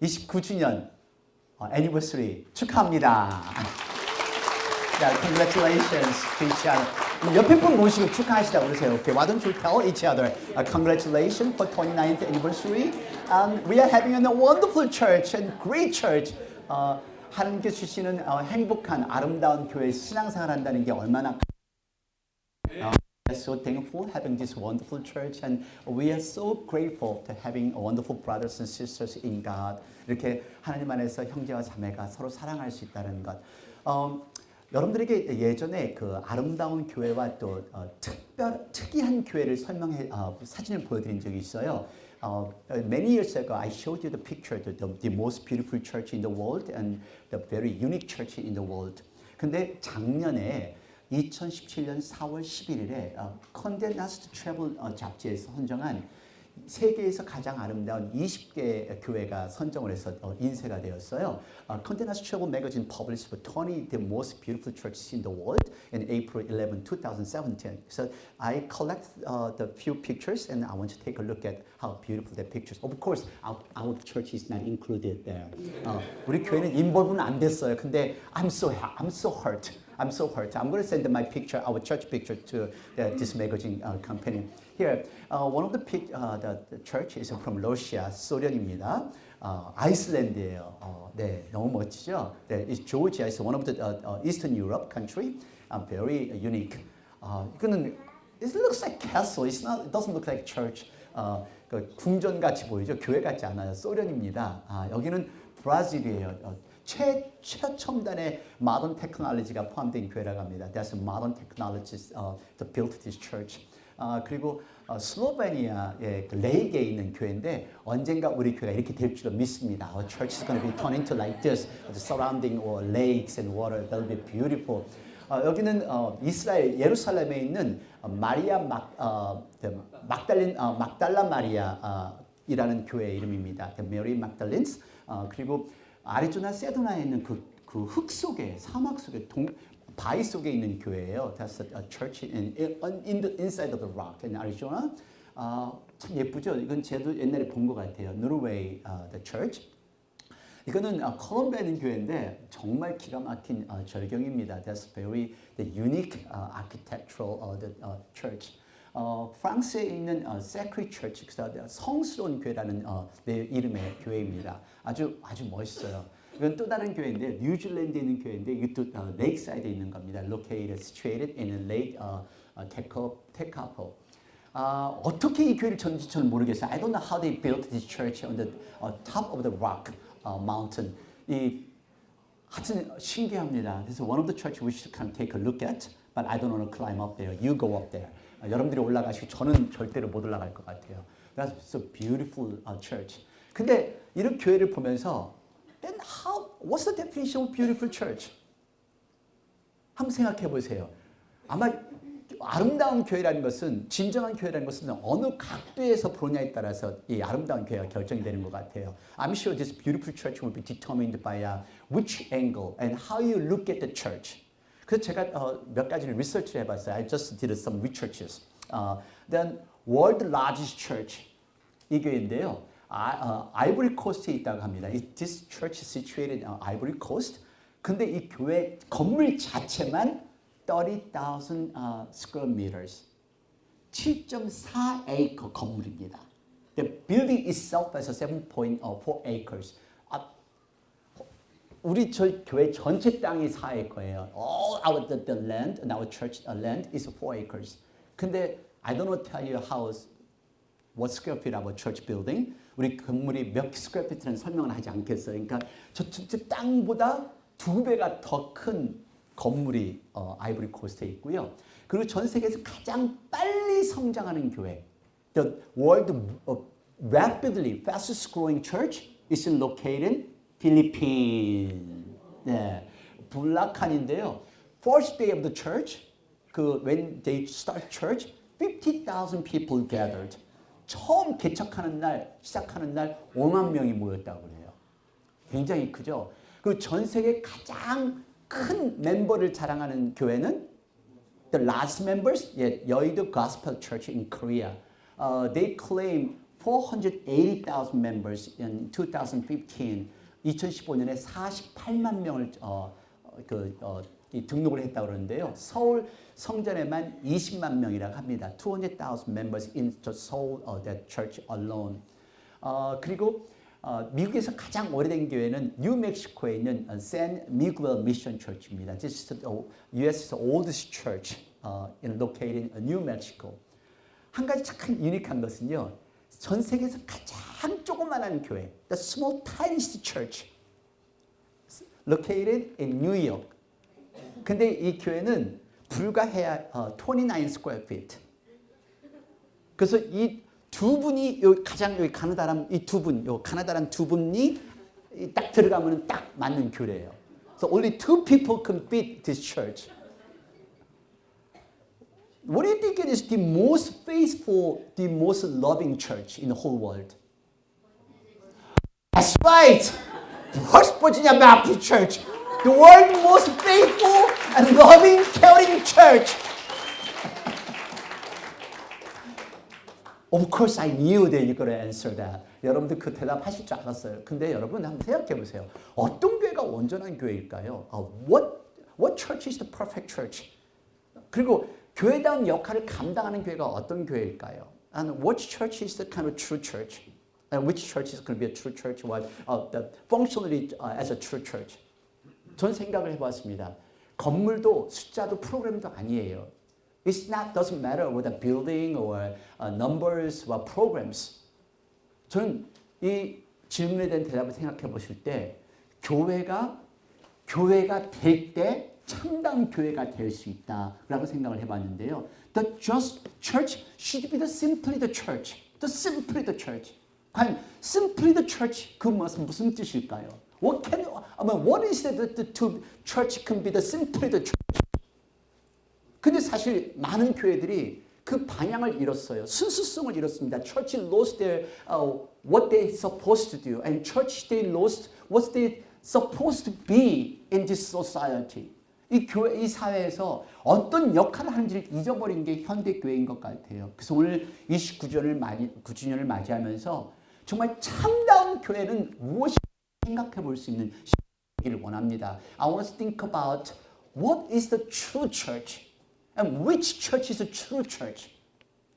29주년 anniversary 축하합니다. Congratulations to each other. 옆에 분 모시고 축하하시다고 그러세요. Okay, why don't you tell each other congratulations for 29th anniversary. We are having a wonderful church and great church. 하나님께 주시는 행복한 아름다운 교회 신앙생활 한다는 게 얼마나 so thankful having this wonderful church and we are so grateful to having wonderful brothers and sisters in God. 이렇게 하나님 안에서 형제와 자매가 서로 사랑할 수 있다는 것. 여러분들에게 예전에 그 아름다운 교회와 또 특이한 교회를 사진을 보여드린 적이 있어요. Many years ago, I showed you the picture, the most beautiful church in the world and the very unique church in the world. 근데 작년에 2017년 4월 11일에 Condé Nast Travel 잡지에서 선정한 세계에서 가장 아름다운 20개 교회가 선정을 해서 인쇄가 되었어요. Condé Nast Travel magazine published 20 the most beautiful churches in the world in April 11, 2017. So I collect the few pictures and I want to take a look at how beautiful the pictures. Of course, our church is not included there. 우리 교회는 인볼브는 안 됐어요. 근데 I'm so hurt. I'm so hurt. I'm going to send my picture, our church picture, to this magazine company. Here, one of the church is from Russia, 소련입니다. 아이슬란드예요. 네, 너무 멋지죠. 네, it's Georgia. It's one of the Eastern Europe country. Very unique. 이거는 it looks like castle. It doesn't look like church. 그 궁전 같이 보이죠. 교회 같지 않아요. 소련입니다. 여기는 브라질이에요. 최첨단의 modern technology가 포함된 교회라고 합니다. That's modern technologies that built this church. 그리고 슬로베니아의 레이게에 있는 교회인데 언젠가 우리 교회가 이렇게 될 줄로 믿습니다. Our church is going to be turned into like this, the surrounding lakes and water. That will be beautiful. 여기는 이스라엘 예루살렘에 있는 마리아 막달라 마리아이라는 교회 이름입니다. The Mary Magdalenes. 그리고 아리조나 세도나에 있는 그 흙 속에 사막 속에 바위 속에 있는 교회예요. That's a church in the inside of the rock in Arizona. 참 예쁘죠. 이건 제도 옛날에 본 것 같아요. 노르웨이 the church. 이거는 콜롬비아에 있는 교회인데 정말 기가 막힌 절경입니다. That's very the unique architectural church. 프랑스에 있는 Sacred Church, 성스러운 교회라는 이름의 교회입니다. 아주 멋있어요. 이건 또 다른 교회인데 뉴질랜드에 있는 교회인데 이것도 레이크사이드에 있는 겁니다. Located, situated in a lake, Tekapo. 어떻게 이 교회를 짓는지 저는 모르겠어요. I don't know how they built this church on the top of the rock mountain. 하여튼 신기합니다. This is one of the church we should kind of take a look at, but I don't want to climb up there. You go up there. 여러분들이 올라가시고 저는 절대로 못 올라갈 것 같아요. That's so beautiful church. 근데 이런 교회를 보면서 then what's the definition of beautiful church? 한번 생각해 보세요. 아마 아름다운 교회라는 것은 진정한 교회라는 것은 어느 각도에서 보느냐에 따라서 이 아름다운 교회가 결정이 되는 것 같아요. I'm sure this beautiful church will be determined by which angle and how you look at the church. 그래서 제가 몇 가지를 리서치를 해봤어요. I just did some researches. Then world largest church 이 교회인데요. 아이보리 코스트에 있다고 합니다. This church is situated on Ivory Coast. 근데 이 교회 건물 자체만 30,000 square meters. 7.4 acre 건물입니다. The building itself is 7.4 acres. 우리 저희 교회 전체 땅이 4에이커예요. All our the land, our church land is 4 acres. 근데 I don't want to tell you what square feet our church building. 우리 건물이 몇 square feet는 설명을 하지 않겠어요. 그러니까 저 땅보다 2배가 더 큰 건물이 아이보리 코스트에 있고요. 그리고 전 세계에서 가장 빨리 성장하는 교회. The world rapidly fastest growing church is located in Philippines. 네, 불라칸인데요. First day of the church, when they start church, 50,000 people gathered. 처음 시작하는 날 5만 명이 모였다고 그래요. 굉장히 크죠. 그리고 전 세계 가장 큰 멤버를 자랑하는 교회는 the largest members, 여의도 Gospel Church in Korea. They claim 480,000 members in 2015. 2015년에 48만 명을 등록을 했다고 그러는데요. 서울 성전에만 20만 명이라고 합니다. 200,000 members in the Seoul that church alone. 그리고 미국에서 가장 오래된 교회는 뉴멕시코에 있는 San Miguel Mission Church입니다. This is the U.S.'s oldest church located in New Mexico. 한 가지 참 유니크한 것은요. 전 세계에서 가장 조그만한 교회, the small tiniest church, located in New York. 근데 이 교회는 불과해야 29 square feet. 그래서 이 두 분이 가장 여기 가나다란 이 두 분, 가나다란 두 분이 딱 들어가면 딱 맞는 교회예요. So only two people can fit this church. What do you think it is the most faithful, the most loving church in the whole world? That's right. First Virginia Baptist Church, the world's most faithful and loving, caring church. Of course, I knew that you're going to answer that. 여러분들 그 대답하실 줄 알았어요. 근데 여러분 한번 생각해 보세요. 어떤 교회가 온전한 교회일까요? What church is the perfect church? 그리고 교회다운 역할을 감당하는 교회가 어떤 교회일까요? And which church is the kind of true church? And which church is going to be a true church? Functionally as a true church? 전 생각을 해봤습니다. 건물도 숫자도 프로그램도 아니에요. Doesn't matter with a building or numbers or programs. 저는 이 질문에 대한 대답을 생각해 보실 때 교회가 될 때 참다운 교회가 될 수 있다라고 생각을 해봤는데요. The just church should be simply the church. The simply the church. 과연 simply the church 그 무슨 뜻일까요? What is the church can be the simply the church? 근데 사실 많은 교회들이 그 방향을 잃었어요. 순수성을 잃었습니다. Church lost their what they supposed to do, and church they lost what they supposed to be in this society. 이 교회, 이 사회에서 어떤 역할을 하는지를 잊어버린 게 현대 교회인 것 같아요. 그래서 오늘 29주년을 맞이하면서 정말 참다운 교회는 무엇인지 생각해 볼 수 있는 시간을 원합니다. I want to think about what is the true church. And which church is a true church?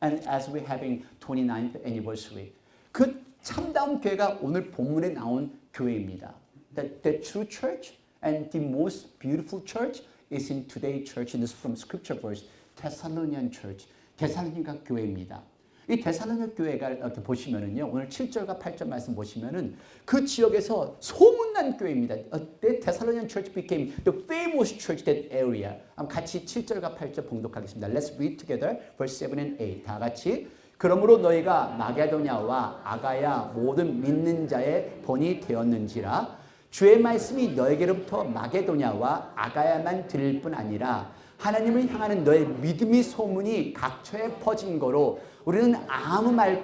And as we're having 29th anniversary, 그 참다운 교회가 오늘 본문에 나온 교회입니다. The true church and the most beautiful church is in today's church. And this is from scripture verse, Thessalonian church. 데살로니가 교회입니다. 이 데살로니가 교회가 이렇게 보시면은요, 오늘 7절과 8절 말씀 보시면은 그 지역에서 소문난 교회입니다. The Thessalonian church became the famous church that area. 같이 7절과 8절 봉독하겠습니다. Let's read together verse 7 and 8. 다 같이. 그러므로 너희가 마게도냐와 아가야 모든 믿는 자의 본이 되었는지라 주의 말씀이 너에게로부터 마게도냐와 아가야만 들릴 뿐 아니라 하나님을 향하는 너의 믿음의 소문이 각처에 퍼진 거로 우리는 아무 할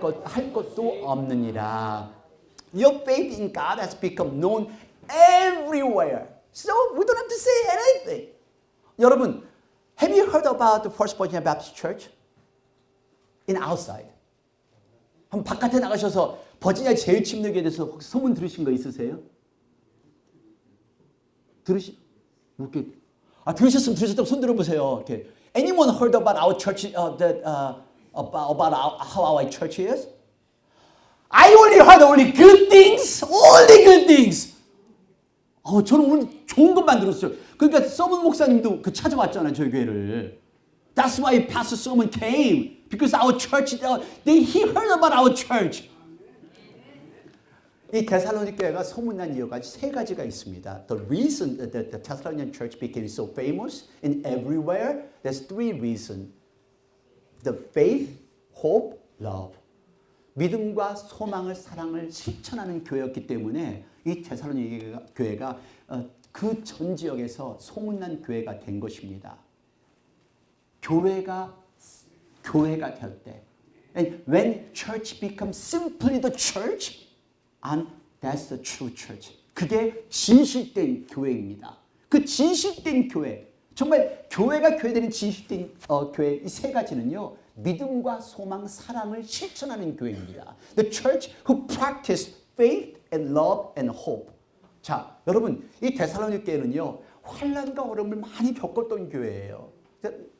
것도 없느니라. Your faith in God has become known everywhere. So we don't have to say anything. 여러분, have you heard about the First Virginia Baptist Church? In outside. 한번 바깥에 나가셔서 버지니아 제일 침례교회에 대해서 소문 들으신 거 있으세요? 들으셨으면 손 들어보세요. 이렇게. Anyone heard about our church? About how our church is? I only heard good things. Only good things. 저는 오늘 좋은 것만 들었어요. 그러니까 서문 목사님도 찾아왔잖아요, 저희 교회를. That's why Pastor Solomon came because our church. He heard about our church. 이 데살로니 교회가 소문난 이유가 세 가지가 있습니다. The reason that the Thessalonian church became so famous in everywhere, there's three reasons. The faith, hope, love. 믿음과 소망을 사랑을 실천하는 교회였기 때문에 이 데살로니 교회가 그 전 지역에서 소문난 교회가 된 것입니다. 교회가 될 때, and when church becomes simply the church, and that's the true church. 그게 진실된 교회입니다. 그 진실된 교회. 정말 교회가 교회되는 진실된 교회 이 세 가지는요. 믿음과 소망, 사랑을 실천하는 교회입니다. The church who practice faith and love and hope. 자, 여러분 이 데살로니가 교회는요. 환난과 어려움을 많이 겪었던 교회예요.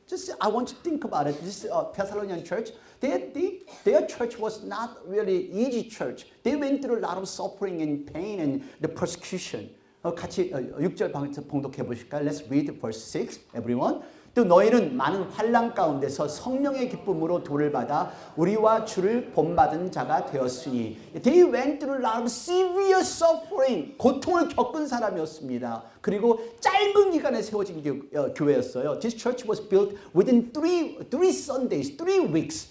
Just I want you to think about it. This Thessalonian church, their church was not really easy church. They went through a lot of suffering and pain and the persecution. 같이 6절 봉독해 보실까요? Let's read verse 6, everyone. 또 너희는 많은 환난 가운데서 성령의 기쁨으로 도를 받아 우리와 주를 본받은 자가 되었으니 They went through a lot of severe suffering. 고통을 겪은 사람이었습니다. 그리고 짧은 기간에 세워진 교회였어요. This church was built within three Sundays, 3 weeks.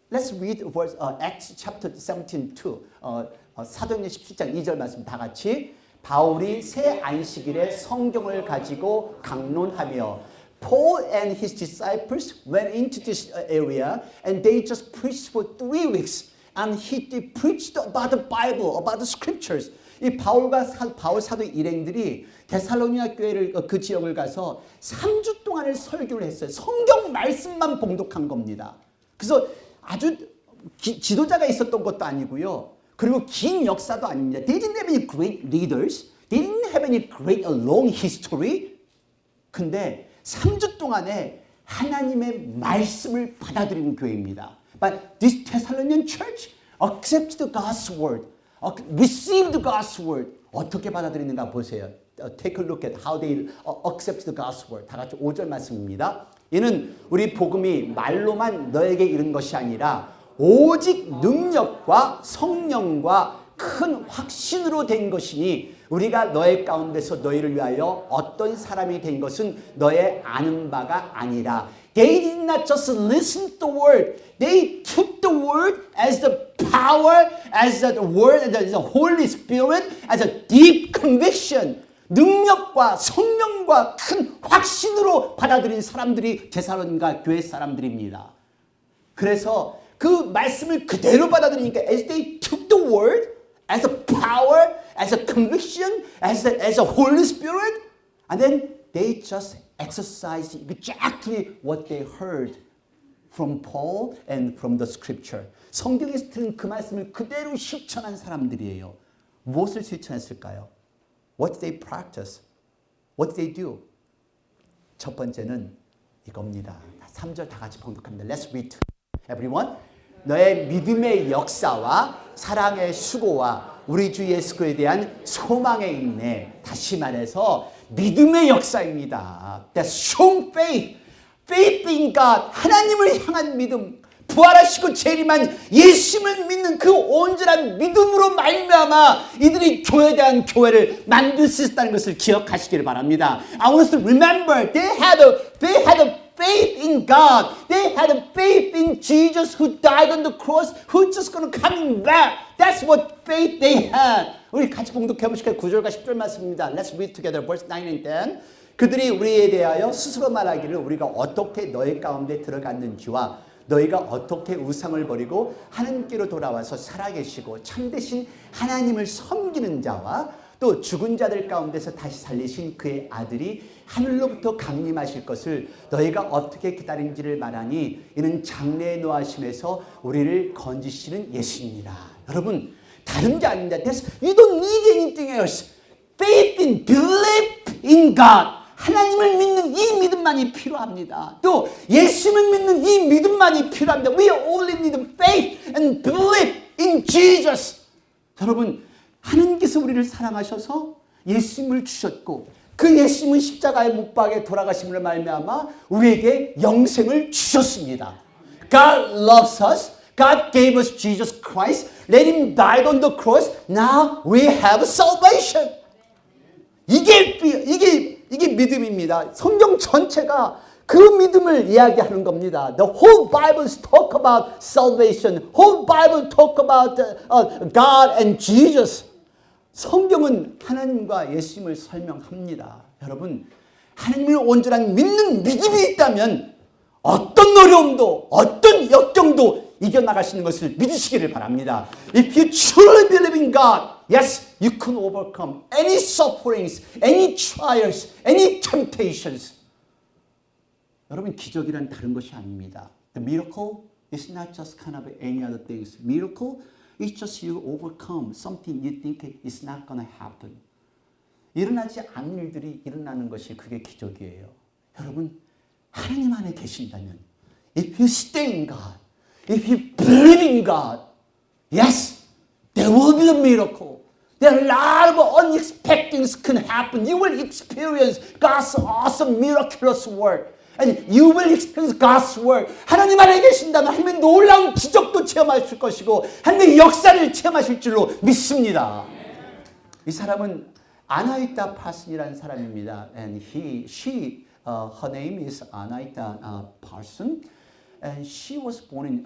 Let's read verse, Acts chapter 17:2. 사도행전 17장 2절 말씀 다 같이 바울이 새 안식일에 성경을 가지고 강론하며 Paul and his disciples went into this area and they just preached for 3 weeks. And they preached about the Bible, about the scriptures. 이 바울 사도 일행들이 데살로니가 교회를 그 지역을 가서 3주 동안을 설교를 했어요. 성경 말씀만 봉독한 겁니다. 그래서 아주 지도자가 있었던 것도 아니고요. 그리고 긴 역사도 아닙니다. They didn't have any great leaders. They didn't have any great long history. 근데 3주 동안에 하나님의 말씀을 받아들이는 교회입니다. But this Thessalonian church accepted God's word, received God's word. 어떻게 받아들이는가 보세요. Take a look at how they accepted God's word. 다 같이 5절 말씀입니다. 이는 우리 복음이 말로만 너에게 이른 것이 아니라 오직 능력과 성령과 큰 확신으로 된 것이니 우리가 너의 가운데서 너희를 위하여 어떤 사람이 된 것은 너의 아는 바가 아니라 They did not just listen to the word. They took the word as the power, as the word, as the Holy Spirit, as a deep conviction. 능력과 성령과 큰 확신으로 받아들인 사람들이 데살로니가 교회 사람들입니다. 그래서 그 말씀을 그대로 받아들이니까 as they took the word, as a power, as a conviction, as a Holy Spirit, and then they just exercised exactly what they heard from Paul and from the Scripture. 성경에서 들은 그 말씀을 그대로 실천한 사람들이에요. 무엇을 실천했을까요? What did they practice? What did they do? 첫 번째는 이겁니다. 3절 다 같이 봉독합니다. Let's read. Everyone. 너의 믿음의 역사와 사랑의 수고와 우리 주 예수에 대한 소망의 인내. 다시 말해서 믿음의 역사입니다. That strong faith, faith in God, 하나님을 향한 믿음, 부활하시고 재림한 예수님을 믿는 그 온전한 믿음으로 말미암아 이들이 교회에 대한 교회를 만들 수 있다는 것을 기억하시기를 바랍니다. I want us to remember they had a faith in God. They had a faith in Jesus who died on the cross, who's just going to come back. That's what faith they had. 우리 같이 봉독해 보실까요? 9절과 10절 말씀입니다. Let's read together verse 9 and 10. 그들이 우리에 대하여 스스로 말하기를 우리가 어떻게 너희 가운데 들어갔는지와 너희가 어떻게 우상을 버리고 하나님께로 돌아와서 살아계시고 참되신 하나님을 섬기는 자와 또 죽은 자들 가운데서 다시 살리신 그의 아들이 하늘로부터 강림하실 것을 너희가 어떻게 기다린지를 말하니 이는 장래에 노하심에서 우리를 건지시는 예수입니다. 여러분 다른 게 아닙니다. You don't need anything else. Faith in, believe in God. 하나님을 믿는 이 믿음만이 필요합니다. 또 예수님을 믿는 이 믿음만이 필요합니다. We only need faith and believe in Jesus. 여러분 하나님께서 우리를 사랑하셔서 예수님을 주셨고 그 예수님은 십자가에 못 박에 돌아가심을 말미암아 우리에게 영생을 주셨습니다. God loves us. God gave us Jesus Christ. Let him die on the cross. Now we have salvation. 이게 믿음입니다. 성경 전체가 그 믿음을 이야기하는 겁니다. The whole Bible talk about salvation. Whole Bible talk about God and Jesus. 성경은 하나님과 예수님을 설명합니다. 여러분, 하나님을 온전한 믿는 믿음이 있다면 어떤 어려움도 어떤 역경도 이겨나갈 수 있는 것을 믿으시기를 바랍니다. If you truly believe in God, yes, you can overcome any sufferings, any trials, any temptations. 여러분 기적이란 다른 것이 아닙니다. The miracle is not just kind of any other things. Miracle is just you overcome something you think is not gonna happen. 일어나지 않는 일들이 일어나는 것이 그게 기적이에요. 여러분 하나님 안에 계신다면 if you stay in God, if you believe in God, yes, there will be a miracle. There are a lot of unexpected things can happen. You will experience God's awesome miraculous work. And you will experience God's work. 하나님 안에 계신다면 하나님의 놀라운 기적도 체험하실 것이고 하나님의 역사를 체험하실 줄로 믿습니다. 이 사람은 아나이타 파슨이라는 사람입니다. And her name is Anaita Parson. And she was born in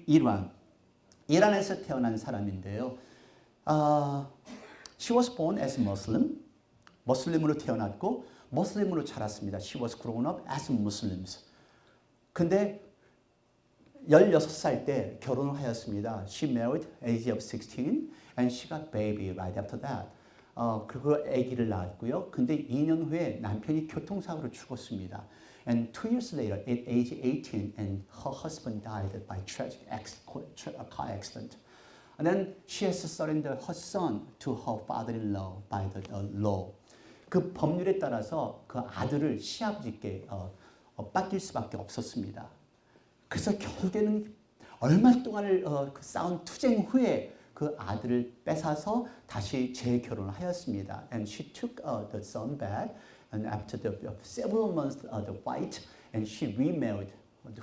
Iran. 이란에서 태어난 사람인데요. She was born as Muslim. 머슬림으로 태어났고 머슬림으로 자랐습니다. She was grown up as Muslims. 근데 16살 때 결혼을 하였습니다. She married at the age of 16 and she got baby right after that. 그리고 아기를 낳았고요. 근데 2년 후에 남편이 교통사고로 죽었습니다. And 2 years later, at age 18, and her husband died by tragic car accident. And then she has to surrender her son to her father-in-law by the law. 그 법률에 따라서 그 아들을 시아버지께 뺏길 수밖에 없었습니다. 그래서 결국에는 얼마 동안을 싸운 투쟁 후에 그 아들을 뺏어서 다시 재결혼을 하였습니다. And she took the son back, and after the several months the fight, and she remarried,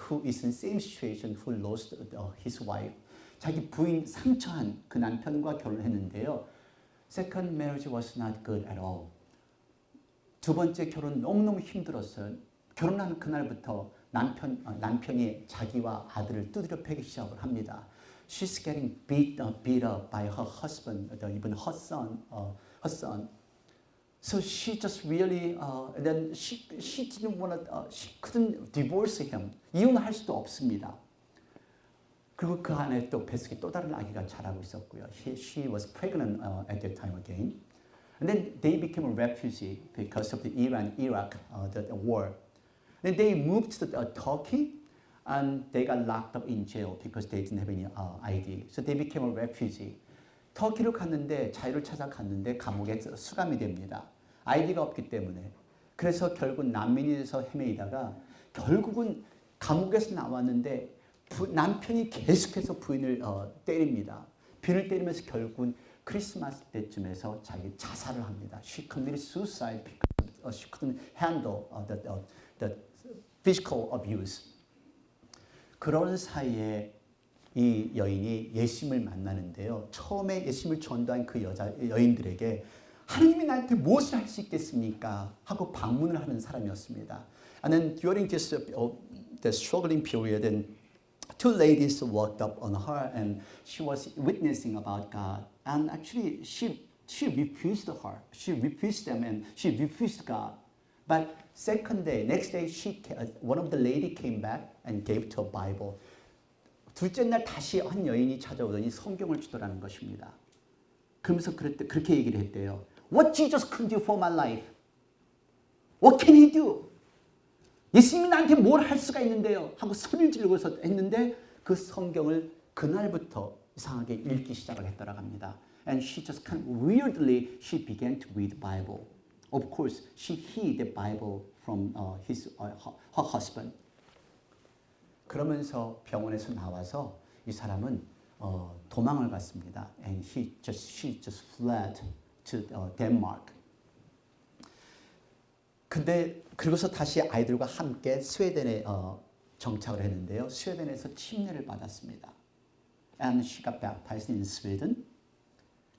who is in same situation, who lost his wife. 자기 부인 상처한 그 남편과 결혼했는데요. Second marriage was not good at all. 두 번째 결혼 너무너무 힘들었어요. 결혼한 그날부터 남편이 자기와 아들을 두드려 패기 시작을 합니다. She's getting beat up by her husband, even her son. So she just really, then she didn't want to, she couldn't divorce him. 이혼할 수도 없습니다. 그리고 그 안에 또 뱃속에 또 다른 아기가 자라고 있었고요. She was pregnant at that time again. And then they became a refugee because of the Iran-Iraq the war. Then they moved to Turkey and they got locked up in jail because they didn't have any ID. So they became a refugee. 터키로 갔는데 자유를 찾아 갔는데 감옥에 수감이 됩니다. 아이디가 없기 때문에. 그래서 결국 난민이 돼서 헤매이다가 결국은 감옥에서 나왔는데 남편이 계속해서 부인을 때립니다. 부인을 때리면서 결국은 크리스마스 때쯤에서 자기 자살을 합니다. She committed suicide because she couldn't handle the physical abuse. 그런 사이에 이 여인이 예수님을 만나는데요. 처음에 예수님을 전도한 그 여인들에게 하나님이 나한테 무엇을 할 수 있겠습니까? 하고 방문을 하는 사람이었습니다. And then during this the struggling period, and two ladies walked up on her, and she was witnessing about God. And actually, she refused her. She refused them, and she refused God. But next day, one of the lady came back and gave to a Bible. 둘째 날 다시 한 여인이 찾아오더니 성경을 주더라는 것입니다. 그러면서 그렇게 얘기를 했대요. What Jesus can do for my life? What can he do? 예수님이 나한테 뭘 할 수가 있는데요? 하고 소리를 지르고서 했는데 그 성경을 그날부터 이상하게 읽기 시작을 했더라고 합니다. And she just kind of weirdly she began to read the Bible. Of course, she hid the Bible from her husband. 그러면서 병원에서 나와서 이 사람은 도망을 갔습니다. And she just fled to Denmark. 근데 그러고서 다시 아이들과 함께 스웨덴에 정착을 했는데요. 스웨덴에서 침례를 받았습니다. And she got baptized in Sweden.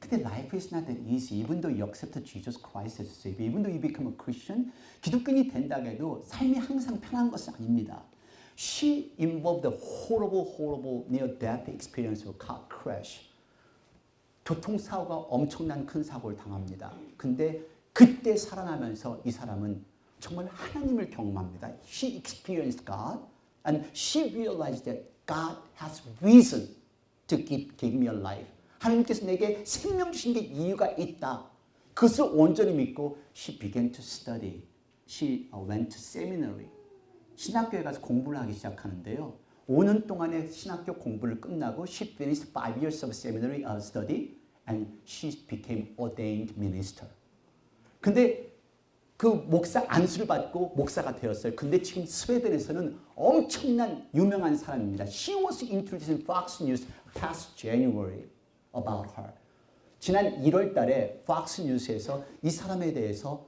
근데 life is not that easy. Even though you accept Jesus Christ as Savior, even though you become a Christian, 기독교인이 된다고 해도 삶이 항상 편한 것은 아닙니다. She involved a horrible near-death experience of a car crash. 교통사고가 엄청난 큰 사고를 당합니다. 근데 그때 살아나면서 이 사람은 정말 하나님을 경험합니다. She experienced God and she realized that God has reason to give me a life. 하나님께서 내게 생명 주신 게 이유가 있다. 그것을 온전히 믿고 she began to study. She went to seminary. 신학교에 가서 공부를 하기 시작하는데요. 5년 동안의 신학교 공부를 끝나고 she finished 5 years of seminary study and she became ordained minister. 근데 그 목사 안수를 받고 목사가 되었어요. 근데 지금 스웨덴에서는 엄청난 유명한 사람입니다. She was introduced in Fox News past January about her. 지난 1월 달에 Fox News에서 이 사람에 대해서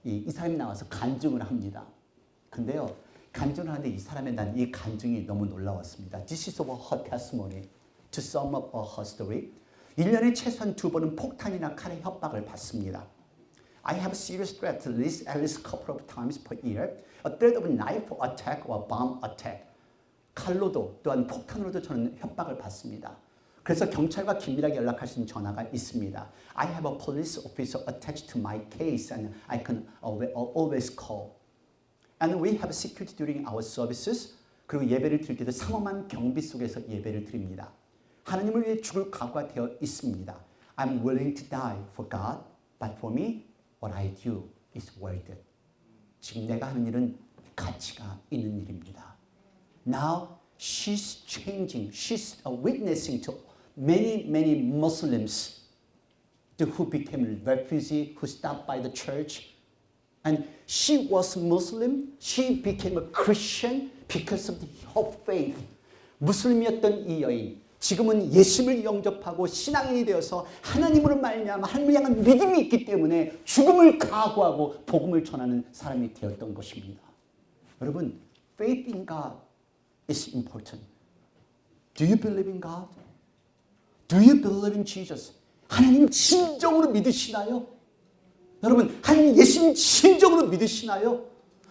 이 사람이 나와서 간증을 합니다. 근데요. 간증을 하는데 이 사람의 난 이 간증이 너무 놀라웠습니다. This is her testimony to sum up her story. 1년에 최소한 2번은 폭탄이나 칼의 협박을 받습니다. I have serious threats at least a couple of times per year. A threat of knife attack or bomb attack. 칼로도 또한 폭탄으로도 저는 협박을 받습니다. 그래서 경찰과 긴밀하게 연락할 수 있는 전화가 있습니다. I have a police officer attached to my case and I can always call. And we have security during our services. 그리고 예배를 드릴 때도 삼엄한 경비 속에서 예배를 드립니다. 하나님을 위해 죽을 각오가 되어 있습니다. I'm willing to die for God, but for me, what I do is worth it. 지금 내가 하는 일은 가치가 있는 일입니다. Now she's changing. She's witnessing to many Muslims who became refugees, who stopped by the church. And she was Muslim. She became a Christian because of her faith. 무슬림이었던 이 여인, 지금은 예수를 영접하고 신앙인이 되어서 하나님으로 말미암아 하나님을 향한 믿음이 있기 때문에 죽음을 각오하고 복음을 전하는 사람이 되었던 것입니다. 여러분, faith in God is important. Do you believe in God? Do you believe in Jesus? 하나님 진정으로 믿으시나요? 여러분, 하나님 예수님 진정으로 믿으시나요?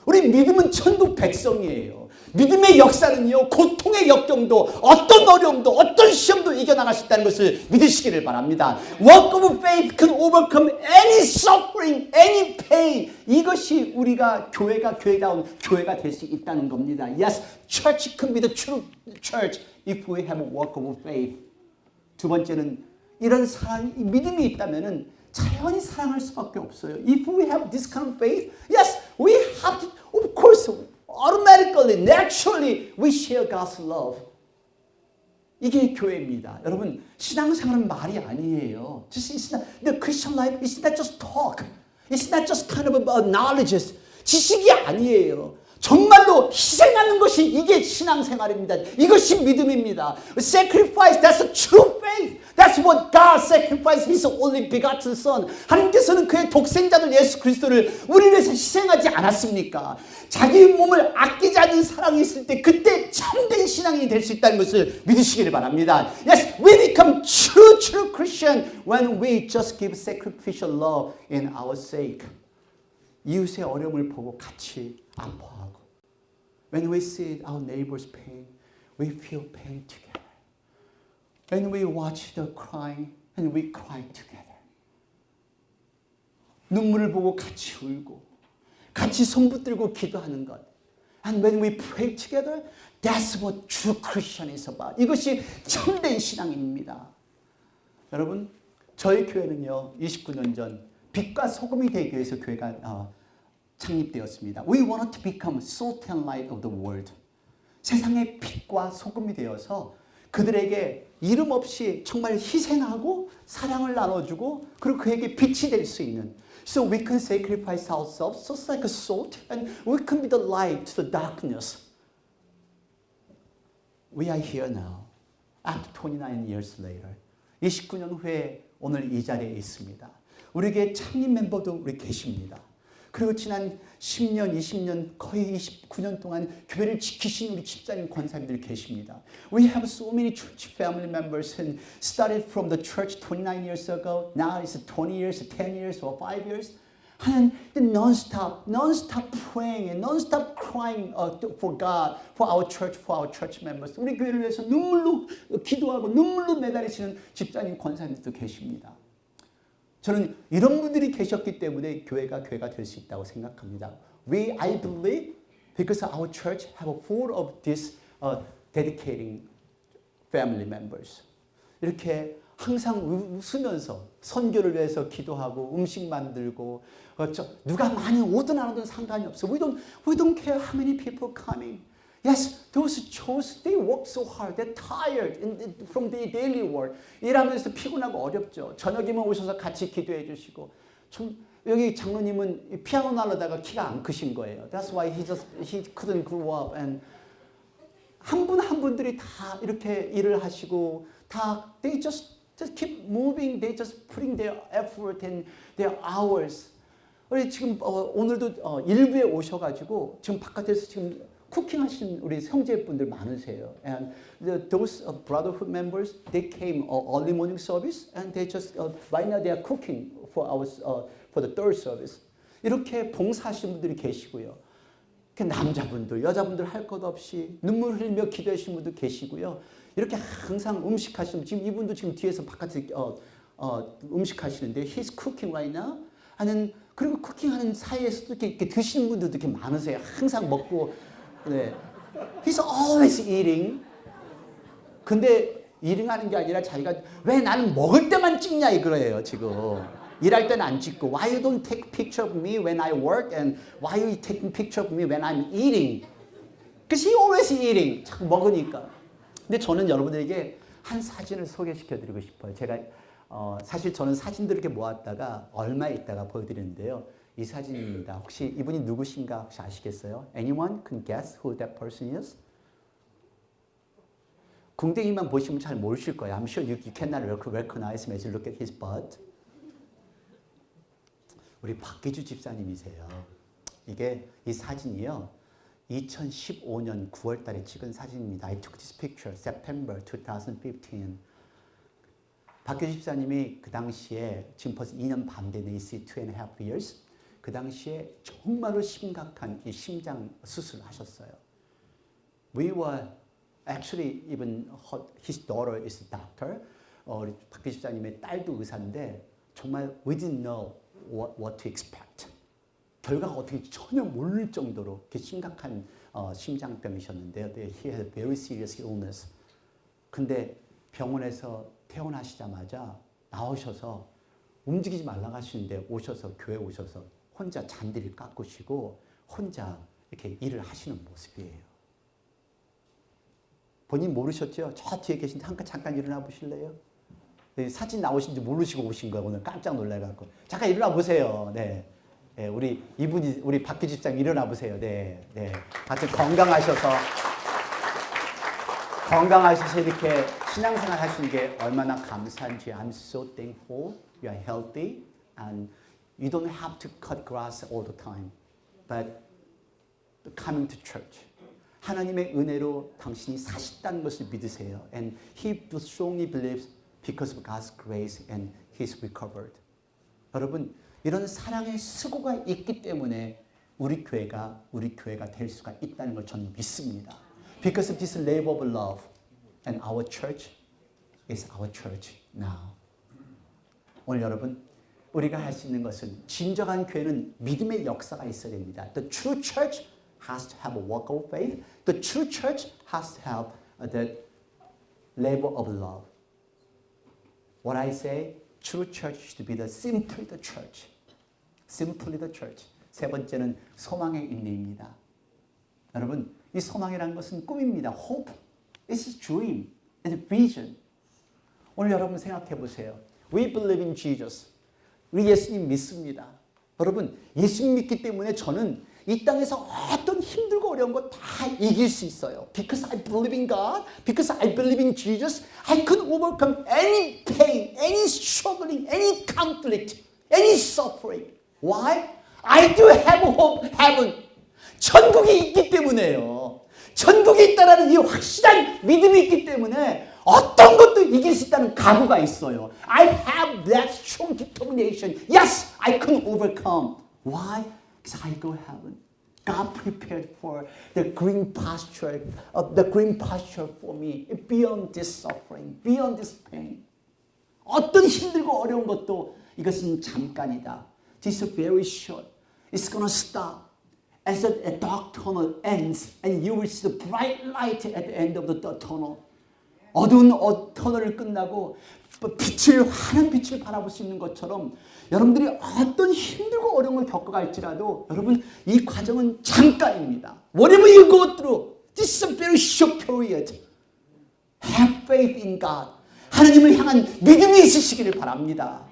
우리 믿음은 천국 백성이에요. 믿음의 역사는요, 고통의 역경도, 어떤 어려움도, 어떤 시험도 이겨나갈 수 있다는 것을 믿으시기를 바랍니다. Walk of faith can overcome any suffering, any pain. 이것이 우리가 교회다운 교회가 될 수 있다는 겁니다. Yes, church can be the true church if we have a walk of faith. 두 번째는 이런 사랑, 믿음이 있다면은 자연히 사랑할 수밖에 없어요. If we have this kind of faith, yes, we have to, of course, automatically, naturally, we share God's love. 이게 교회입니다. 여러분, 신앙생활은 말이 아니에요. The Christian life is not just talk. It's not just kind of about knowledge. 지식이 아니에요. 정말로 희생하는 것이 이게 신앙생활입니다. 이것이 믿음입니다. Sacrifice, that's a true faith. That's what God sacrificed His only begotten Son. 하나님께서는 그의 독생자들 예수 그리스도를 우리를 위해서 희생하지 않았습니까? 자기 몸을 아끼지 않는 사랑이 있을 때 그때 참된 신앙인이 될 수 있다는 것을 믿으시기를 바랍니다. Yes, we become true Christian when we just give sacrificial love in our sake. 이웃의 어려움을 보고 같이 아파하고 When we see our neighbor's pain, we feel pain together. When we watch the crying, and we cry together. 눈물을 보고 같이 울고 같이 손 붙들고 기도하는 것. And when we pray together, that's what true Christian is about. 이것이 참된 신앙입니다. 여러분, 저희 교회는요, 29년 전 빛과 소금이 되기 위해서 교회가 창립되었습니다. We wanted to become salt and light of the world. 세상의 빛과 소금이 되어서 그들에게 이름 없이 정말 희생하고 사랑을 나눠주고 그리고 그에게 빛이 될 수 있는. So we can sacrifice ourselves just like a salt and we can be the light to the darkness. We are here now. After 29 years later. 29년 후에 오늘 이 자리에 있습니다. 우리에게 창립 멤버도 우리 계십니다. 그리고 지난 10년, 20년, 거의 29년 동안 교회를 지키신 우리 집사님, 권사님들 계십니다. We have so many church family members who started from the church 29 years ago. Now it's 20 years, 10 years, or 5 years. 하는 non-stop praying and non-stop crying for God, for our church members. 우리 교회를 위해서 눈물로 기도하고 눈물로 매달리시는 집사님, 권사님들도 계십니다. 저는 이런 분들이 계셨기 때문에 교회가 될 수 있다고 생각합니다. I believe because our church have full of this dedicating family members. 이렇게 항상 웃으면서 선교를 위해서 기도하고 음식 만들고 누가 많이 오든 안 오든 상관이 없어. We don't care how many people coming. Yes, those chose, they work so hard. They're tired from their daily work. 일하면서 피곤하고 어렵죠. 저녁이면 오셔서 같이 기도해 주시고. 여기 장로님은 피아노 날려다가 키가 안 크신 거예요. That's why he couldn't grow up. And 한 분 한 분들이 다 이렇게 일을 하시고 다 they just keep moving. They just putting their effort and their hours. 우리 지금 오늘도 일부에 오셔가지고 지금 바깥에서 지금 쿠킹하신 우리 형제분들 많으세요. And those brotherhood members, they came early morning service, and they just right now they are cooking for for the third service. 이렇게 봉사하시는 분들이 계시고요. 남자분들, 여자분들 할 것 없이 눈물 흘리며 기도하시는 분도 계시고요. 이렇게 항상 음식하시는 지금 이분도 지금 뒤에서 바깥에 음식하시는데 he's cooking right now. 하는 그리고 쿠킹하는 사이에서도 이렇게 드시는 분들도 이렇게 많으세요. 항상 먹고. 네. He's always eating. 근데 eating하는 게 아니라 자기가 왜 나는 먹을 때만 찍냐 이거예요 지금. 일할 때는 안 찍고 Why you don't take picture of me when I work and why you taking picture of me when I'm eating? Because he always eating. 자꾸 먹으니까. 근데 저는 여러분들에게 한 사진을 소개시켜드리고 싶어요. 제가 사실 저는 사진들을 이렇게 모았다가 얼마 있다가 보여드리는데요. 이 사진입니다. 혹시 이분이 누구신가 혹시 아시겠어요? Anyone can guess who that person is? 궁뎅이만 보시면 잘 모르실 거예요. I'm sure you cannot recognize him as you look at his butt. 우리 박기주 집사님이세요. 이 사진이요. 2015년 9월 달에 찍은 사진입니다. I took this picture September 2015. 박기주 집사님이 그 당시에 지금 벌써 2년 반 된 AC 2.5 years. 그 당시에 정말로 심각한 이 심장 수술을 하셨어요. We were actually even his daughter is a doctor. 우리 박기주 집사님의 딸도 의사인데 정말 we didn't know what to expect. 결과가 어떻게 전혀 모를 정도로 이렇게 심각한 심장병이셨는데요. He had a very serious illness. 근데 병원에서 퇴원하시자마자 나오셔서 움직이지 말라고 하시는데 오셔서 교회 오셔서 혼자 잔디를 깎으시고 혼자 이렇게 일을 하시는 모습이에요. 본인 모르셨죠? 저 뒤에 계신데 잠깐 일어나 보실래요? 사진 나오신지 모르시고 오신 거예요. 오늘 깜짝 놀라갖고 잠깐 일어나 보세요. 네, 네 우리 박규 집사님 일어나 보세요. 네, 하여튼 건강하셔서 이렇게 신앙생활 하시는 게 얼마나 감사한지 I'm so thankful you are healthy and you don't have to cut grass all the time, but coming to church. 하나님의 은혜로 당신이 사셨다는 것을 믿으세요. And he strongly believes because of God's grace and he's recovered. 여러분, 이런 사랑의 수고가 있기 때문에 우리 교회가 될 수가 있다는 걸 저는 믿습니다. Because of this labor of love, and our church is our church now. 오늘 여러분, 우리가 할 수 있는 것은 진정한 교회는 믿음의 역사가 있어야 됩니다. The true church has to have a walk of faith. The true church has to have the labor of love. What I say, true church should be simply the church. Simply the church. 세 번째는 소망의 인내입니다. 여러분, 이 소망이라는 것은 꿈입니다. Hope. It's a dream. It's a vision. 오늘 여러분 생각해 보세요. We believe in Jesus. 우리 예수님 믿습니다. 여러분, 예수님 믿기 때문에 저는 이 땅에서 어떤 힘들고 어려운 거 다 이길 수 있어요. Because I believe in God, because I believe in Jesus, I can overcome any pain, any struggling, any conflict, any suffering. Why? I do have hope, heaven. 천국이 있기 때문에요. 천국이 있다는 이 확실한 믿음이 있기 때문에 어떤 것도 이길 수 있다는 각오가 있어요. I have that strong determination. Yes, I can overcome. Why? Because I go heaven. God prepared for the green pasture for me beyond this suffering, beyond this pain. 어떤 힘들고 어려운 것도 이것은 잠깐이다. This is very short. It's gonna stop. As a dark tunnel ends, and you will see the bright light at the end of the tunnel. 어두운 터널을 끝나고 빛을 환한 빛을 바라볼 수 있는 것처럼 여러분들이 어떤 힘들고 어려움을 겪어갈지라도 여러분 이 과정은 잠깐입니다. Whatever you go through, this is a very short period. Have faith in God. 하나님을 향한 믿음이 있으시기를 바랍니다.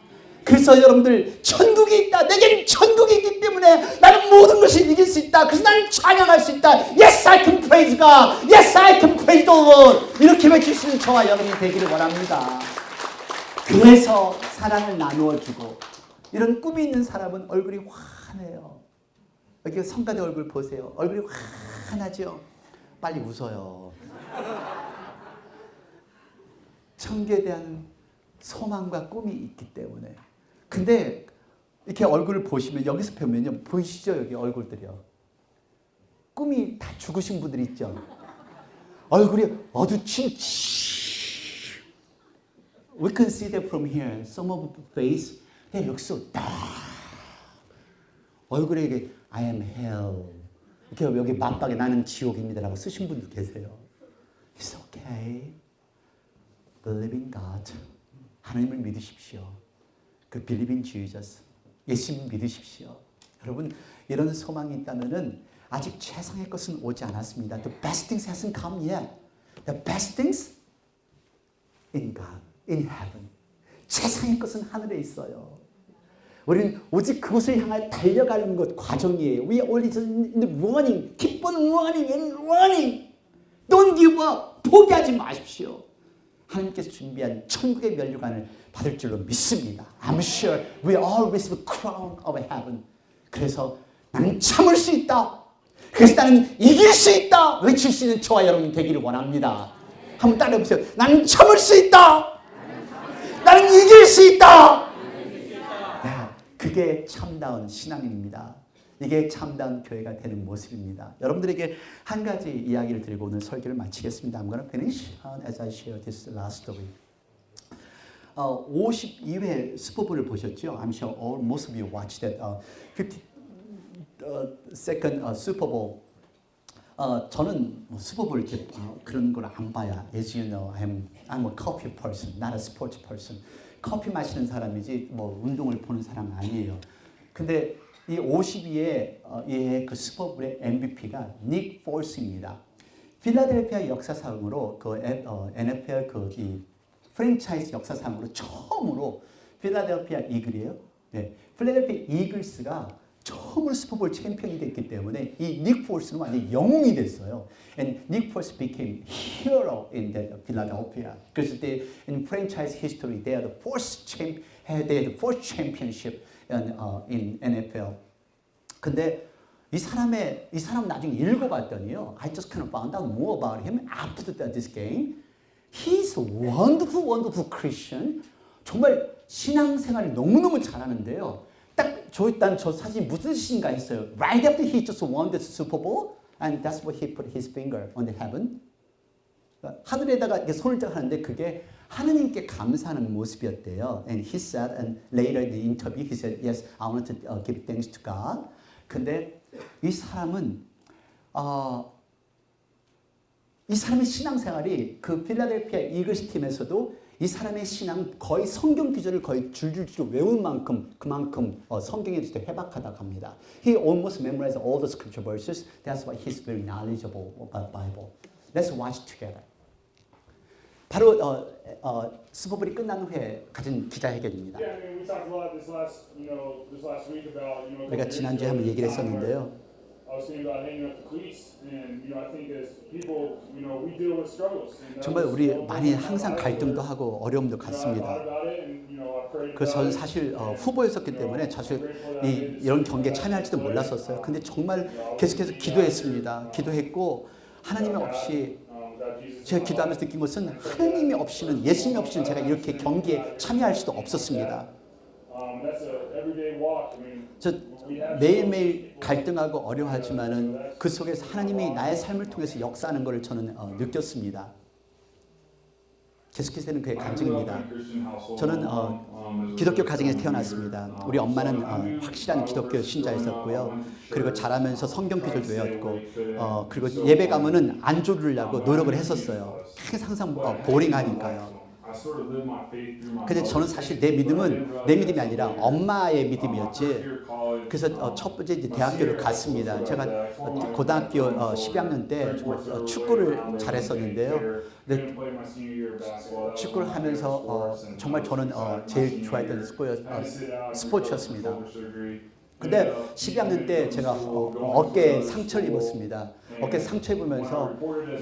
그래서 여러분들 천국이 있다. 내겐 천국이 있기 때문에 나는 모든 것을 이길 수 있다. 그래서 나는 찬양할 수 있다. Yes, I can praise God. Yes, I can praise the Lord. 이렇게 외칠 수 있는 저와 여러분이 되기를 원합니다. 그래서 사랑을 나누어주고 이런 꿈이 있는 사람은 얼굴이 환해요. 여기 성가대 얼굴 보세요. 얼굴이 환하죠. 빨리 웃어요. 천국에 대한 소망과 꿈이 있기 때문에. 근데 이렇게 얼굴을 보시면 여기서 보면요. 보이시죠? 여기 얼굴들이요. 꿈이 다 죽으신 분들이 있죠. 얼굴이 어두친 We can see that from here. Some of the face, they look so dark. 얼굴에 이게 I am hell. 이렇게 여기 맞박에 나는 지옥입니다라고 쓰신 분들 계세요. It's okay. Believe in God. 하나님을 믿으십시오. 그 believe in Jesus. 예수님 믿으십시오. 여러분 이런 소망이 있다면은 아직 최상의 것은 오지 않았습니다. The best things hasn't come yet. The best things in God, in heaven. 최상의 것은 하늘에 있어요. 우리는 오직 그것을 향해 달려가는 것 과정이에요. We are always in the running. Keep on running and running. Don't give up. 포기하지 마십시오. 하나님께서 준비한 천국의 면류관을 받을 줄로 믿습니다. I'm sure we all receive the crown of heaven. 그래서 나는 참을 수 있다. 그래서 나는 이길 수 있다. 외칠 수 있는 저와 여러분이 되기를 원합니다. 한번 따라해 보세요. 나는 참을 수 있다. 나는 이길 수 있다. 네, 그게 참다운 신앙입니다. 이게 참다운 교회가 되는 모습입니다. 여러분들에게 한 가지 이야기를 드리고 오늘 설교를 마치겠습니다. I'm going to finish as I share this last story. 52회 슈퍼볼을 보셨죠? I'm sure all most of you watched that 52nd Super Bowl. 저는 뭐 슈퍼볼 이렇게 그런 걸 안 봐요. As you know, I'm a coffee person, not a sports person. 커피 마시는 사람이지 뭐 운동을 보는 사람 아니에요. 근데 이 52의 그 슈퍼볼의 MVP가 닉 폴스입니다. 필라델피아 역사상으로 그 NFL 이 프랜차이즈 역사상으로 처음으로 필라델피아 이글이에요. 네, 필라델피아 이글스가 처음으로 슈퍼볼 챔피언이 됐기 때문에 이 닉 폴스는 완전히 영웅이 됐어요. And Nick Foles became hero in that Philadelphia. 그래서 in franchise history, they are the fourth championship in NFL. 근데 이 사람 나중에 읽어봤더니요. I just kind of found out more about him after this game. He's a wonderful Christian. 정말 신앙생활이 너무너무 잘하는데요. 난 저 사진 무슨 뜻인가 했어요. Right after he just won the Super Bowl, and that's what he put his finger on the heaven. 하늘에다가 이렇게 손을 딱 하는데 그게 하느님께 감사하는 모습이었대요. And he said, and later in the interview, he said, yes, I want to give thanks to God. 근데 이 사람의 신앙생활이 그 필라델피아 이글스 팀에서도 이 사람의 신앙 거의 성경 구절을 거의 줄줄줄 외울 만큼 그만큼 성경에 대해서 해박하다고 합니다. He almost memorized all the scripture verses. That's why he's very knowledgeable about Bible. Let's watch together. 바로 슈퍼볼이 끝난 후에 가진 기자회견입니다. 우리가 지난주에 한번 얘기를 했었는데요. 정말 우리 많이 항상 갈등도 하고 어려움도 같습니다. 그래서 저는 사실 후보였었기 때문에 사실 이런 경기에 참여할지도 몰랐었어요. 근데 정말 계속해서 기도했습니다. 기도했고 하나님 없이 제가 기도하면서 느낀 것은 하나님이 없이는 예수님이 없이는 제가 이렇게 경기에 참여할 수도 없었습니다. 저 매일매일 갈등하고 어려워하지만은 그 속에서 하나님이 나의 삶을 통해서 역사하는 것을 저는 느꼈습니다. 계속해서 되는 그의 간증입니다. 저는 기독교 가정에서 태어났습니다. 우리 엄마는 확실한 기독교 신자였었고요. 그리고 자라면서 성경 구절도 외웠고 그리고 예배 가면은 안 졸으려고 노력을 했었어요. 항상 보링하니까요. 근데 저는 사실 내 믿음은 내 믿음이 아니라 엄마의 믿음이었지. 그래서 첫 번째 이제 대학교를 갔습니다. 제가 고등학교 12학년 때 정말 축구를 잘했었는데요. 근데 축구를 하면서 정말 저는 제일 좋아했던 스포츠였습니다. 근데 12학년 때 제가 어깨에 상처를 입었습니다. 어깨 상처 입으면서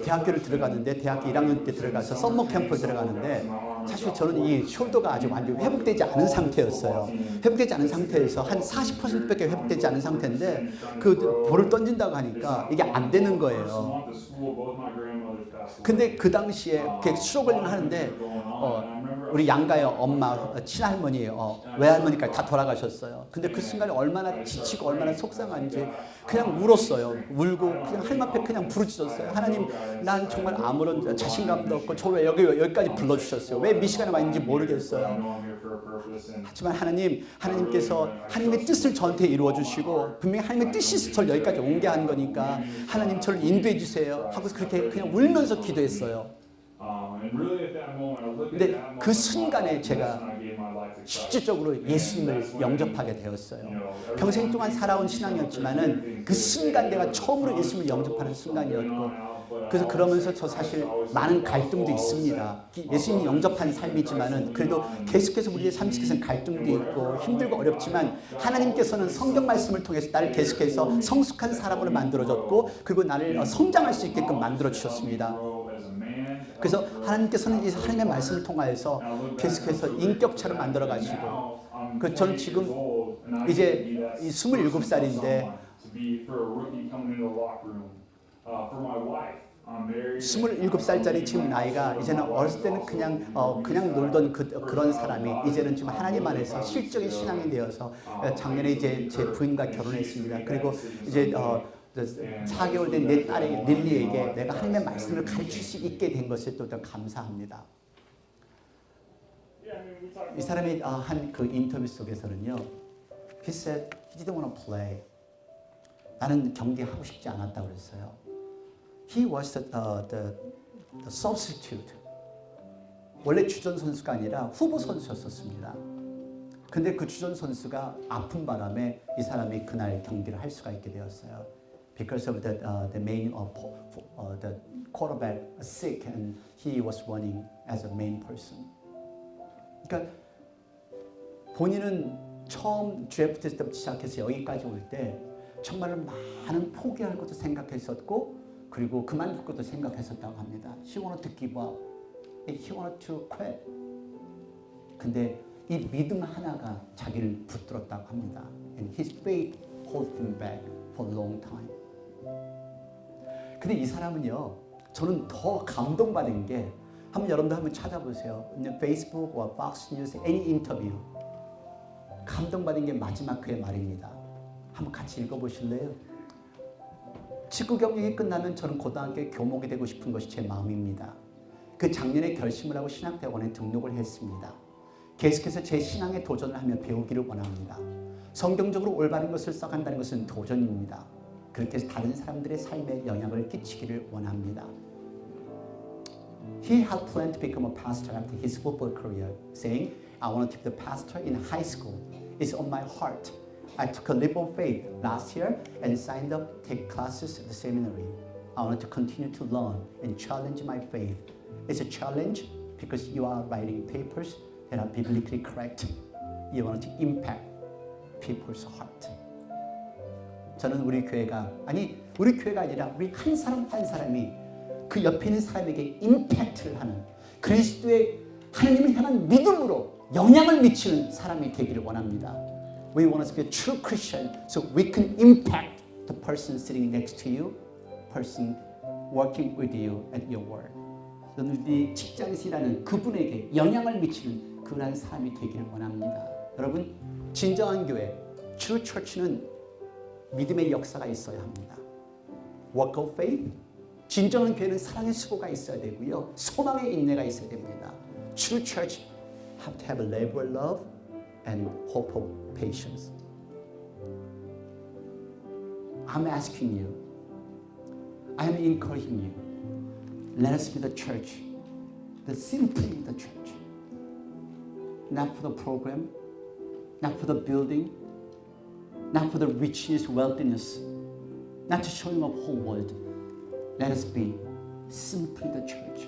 대학교를 들어갔는데 대학교 1학년 때 들어가서 썸머 캠프를 들어가는데 사실 저는 이 숄더가 아직 완전히 회복되지 않은 상태였어요. 회복되지 않은 상태에서 한 40%밖에 회복되지 않은 상태인데 그 볼을 던진다고 하니까 이게 안 되는 거예요. 근데 그 당시에 수족을 하는데 우리 양가의 엄마, 친할머니, 외할머니까지 다 돌아가셨어요. 근데 그 순간에 얼마나 지치고 얼마나 속상한지 그냥 울었어요. 울고 그냥 하나님 앞에 그냥 부르짖었어요. 하나님, 난 정말 아무런 자신감도 없고 저 왜 여기까지 불러주셨어요. 왜 미시간에 와 있는지 모르겠어요. 하지만 하나님께서 하나님의 뜻을 저한테 이루어 주시고 분명히 하나님의 뜻이 있어서 저를 여기까지 오게 한 거니까 하나님 저를 인도해 주세요 하고 그렇게 그냥 울면서 기도했어요. 근데 그 순간에 제가 실질적으로 예수님을 영접하게 되었어요. 평생 동안 살아온 신앙이었지만은 그 순간 내가 처음으로 예수님을 영접하는 순간이었고 그래서 그러면서 저 사실 많은 갈등도 있습니다. 예수님 영접한 삶이지만은 그래도 계속해서 우리의 삶 속에서는 갈등도 있고 힘들고 어렵지만 하나님께서는 성경 말씀을 통해서 나를 계속해서 성숙한 사람으로 만들어줬고 그리고 나를 성장할 수 있게끔 만들어 주셨습니다. 그래서 하나님께서는 이 하나님의 말씀을 통하여서 계속해서 인격차를 만들어 가시고 저는 지금 이제 27살인데 27살짜리 지금 나이가 이제는 어렸을 때는 그냥 놀던 그런 사람이 이제는 지금 하나님 안에서 실적인 신앙이 되어서 작년에 이제 제 부인과 결혼했습니다. 그리고 이제 4개월 된 내 딸의 릴리에게 내가 하나님의 말씀을 가르칠 수 있게 된 것에 또 감사합니다. 이 사람이 한 그 인터뷰 속에서는요, he said he didn't want to play. 나는 경기하고 싶지 않았다고 그랬어요. He was the substitute. 원래 주전 선수가 아니라 후보 선수였었습니다. 근데 그 주전 선수가 아픈 바람에 이 사람이 그날 경기를 할 수가 있게 되었어요. Because of the main the quarterback sick and he was running as a main person. 그러니까 본인은 처음 드래프트 때부터 시작해서 여기까지 올 때 정말 많은 포기할 것도 생각했었고 그리고 그만둘 것도 생각했었다고 합니다. He wanted to give up. He wanted to quit. 근데 이 믿음 하나가 자기를 붙들었다고 합니다. And his faith held him back for a long time. 근데 이 사람은요, 저는 더 감동받은 게 여러분들 한번 찾아보세요. 페이스북과 Fox News, any interview. 감동받은 게 마지막 그의 말입니다. 한번 같이 읽어보실래요? 직구 경력이 끝나면 저는 고등학교 교목이 되고 싶은 것이 제 마음입니다. 그 작년에 결심을 하고 신학대학원에 등록을 했습니다. 계속해서 제 신앙에 도전을 하며 배우기를 원합니다. 성경적으로 올바른 것을 써간다는 것은 도전입니다. 그렇게 해서 다른 사람들의 삶에 영향을 끼치기를 원합니다. He had planned to become a pastor after his football career, saying, I want to be the pastor in high school. It's on my heart. I took a leap of faith last year and signed up to take classes at the seminary. I want to continue to learn and challenge my faith. It's a challenge because you are writing papers that are biblically correct. You want to impact people's heart. 저는 우리 교회가 아니라 우리 한 사람 한 사람이 그 옆에 있는 사람에게 임팩트를 하는 그리스도의 하나님을 향한 믿음으로 영향을 미치는 사람이 되기를 원합니다. We want to be a true Christian so we can impact the person sitting next to you, person working with you at your work. 우리 직장에서 일하는 그분에게 영향을 미치는 그런 사람이 되기를 원합니다. 여러분, 진정한 교회, true church는 믿음의 역사가 있어야 합니다. Work of faith, 진정한 교회는 사랑의 수고가 있어야 되고요. 소망의 인내가 있어야 됩니다. True church have to have a labor of love and hope of patience. I'm asking you, I'm encouraging you, let us be the church, the simply the church. not for the program, not for the building, not for the richness, wealthiness, not to showing up whole world. Let us be simply the church.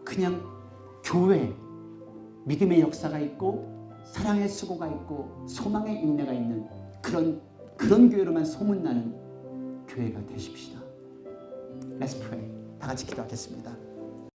그냥 교회, 믿음의 역사가 있고 사랑의 수고가 있고 소망의 인내가 있는 그런 교회로만 소문나는 교회가 되십시다. Let's pray. 다 같이 기도하겠습니다.